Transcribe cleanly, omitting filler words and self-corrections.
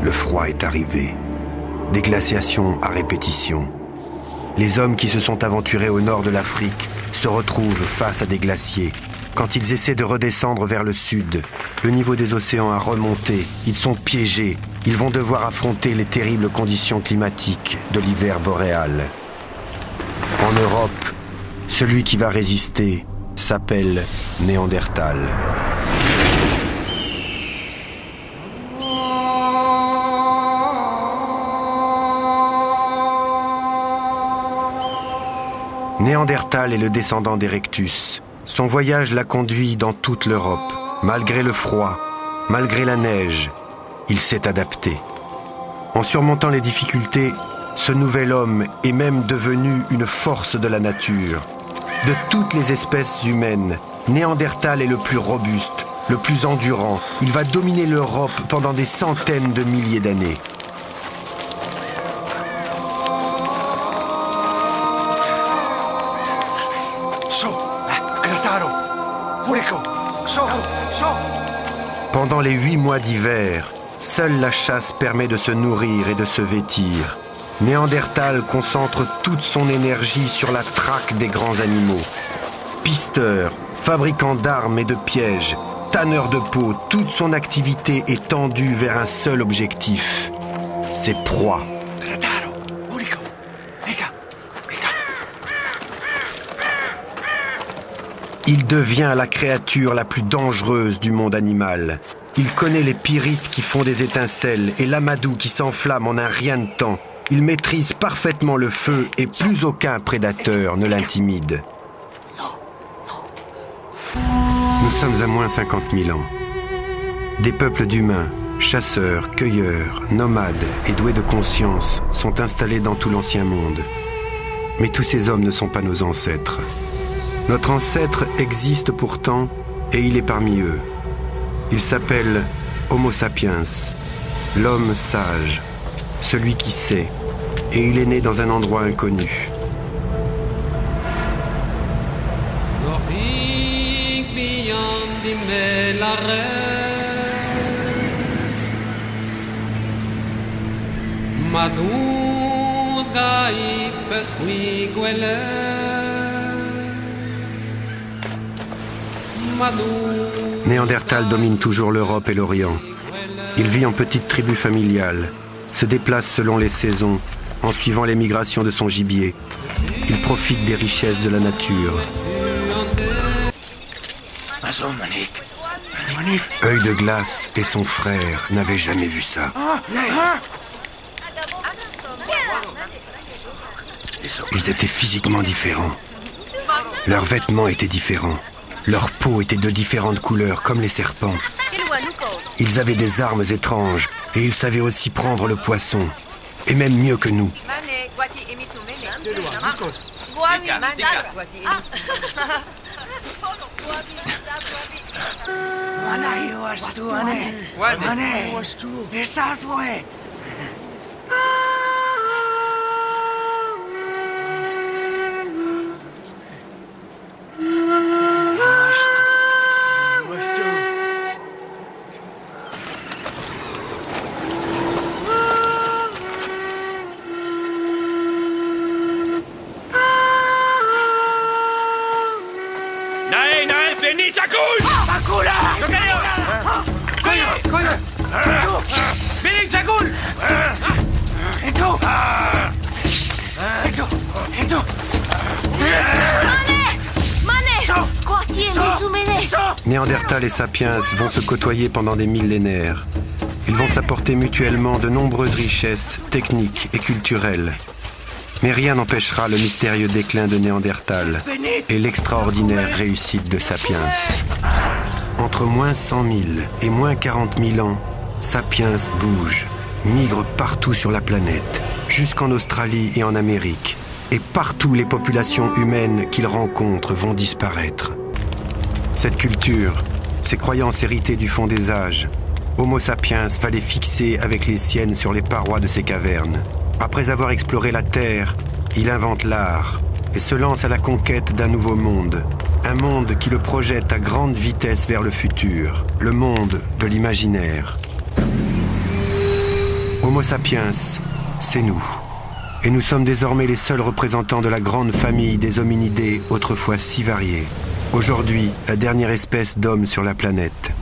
le froid est arrivé. Des glaciations à répétition. Les hommes qui se sont aventurés au nord de l'Afrique se retrouvent face à des glaciers. Quand ils essaient de redescendre vers le sud, le niveau des océans a remonté, ils sont piégés, ils vont devoir affronter les terribles conditions climatiques de l'hiver boréal. En Europe, celui qui va résister s'appelle Néandertal. Néandertal est le descendant d'Erectus. Son voyage l'a conduit dans toute l'Europe. Malgré le froid, malgré la neige, il s'est adapté. En surmontant les difficultés, ce nouvel homme est même devenu une force de la nature. De toutes les espèces humaines, Néandertal est le plus robuste, le plus endurant. Il va dominer l'Europe pendant des centaines de milliers d'années. Pendant les 8 mois d'hiver, seule la chasse permet de se nourrir et de se vêtir. Néandertal concentre toute son énergie sur la traque des grands animaux. Pisteur, fabricant d'armes et de pièges, tanneur de peau, toute son activité est tendue vers un seul objectif, ses proies. Il devient la créature la plus dangereuse du monde animal. Il connaît les pyrites qui font des étincelles et l'amadou qui s'enflamme en un rien de temps. Il maîtrise parfaitement le feu et plus aucun prédateur ne l'intimide. Nous sommes à moins 50 000 ans. Des peuples d'humains, chasseurs, cueilleurs, nomades et doués de conscience sont installés dans tout l'ancien monde. Mais tous ces hommes ne sont pas nos ancêtres. Notre ancêtre existe pourtant et il est parmi eux. Il s'appelle Homo sapiens, l'homme sage, celui qui sait, et il est né dans un endroit inconnu. Néandertal domine toujours l'Europe et l'Orient. Il vit en petite tribu familiale, se déplace selon les saisons, en suivant les migrations de son gibier. Il profite des richesses de la nature. Œil de Glace et son frère n'avaient jamais vu ça. Ils étaient physiquement différents. Leurs vêtements étaient différents. Leur peau était de différentes couleurs, comme les serpents. Ils avaient des armes étranges, et ils savaient aussi prendre le poisson, et même mieux que nous. Néandertal et Sapiens vont se côtoyer pendant des millénaires. Ils vont s'apporter mutuellement de nombreuses richesses techniques et culturelles. Mais rien n'empêchera le mystérieux déclin de Néandertal et l'extraordinaire réussite de Sapiens. Entre moins 100 000 et moins 40 000 ans, Sapiens bouge, migre partout sur la planète, jusqu'en Australie et en Amérique. Et partout les populations humaines qu'il rencontre vont disparaître. Cette culture, ces croyances héritées du fond des âges, Homo sapiens va les fixer avec les siennes sur les parois de ces cavernes. Après avoir exploré la Terre, il invente l'art et se lance à la conquête d'un nouveau monde. Un monde qui le projette à grande vitesse vers le futur, le monde de l'imaginaire. Homo sapiens, c'est nous. Et nous sommes désormais les seuls représentants de la grande famille des hominidés autrefois si variés. Aujourd'hui, la dernière espèce d'hommes sur la planète.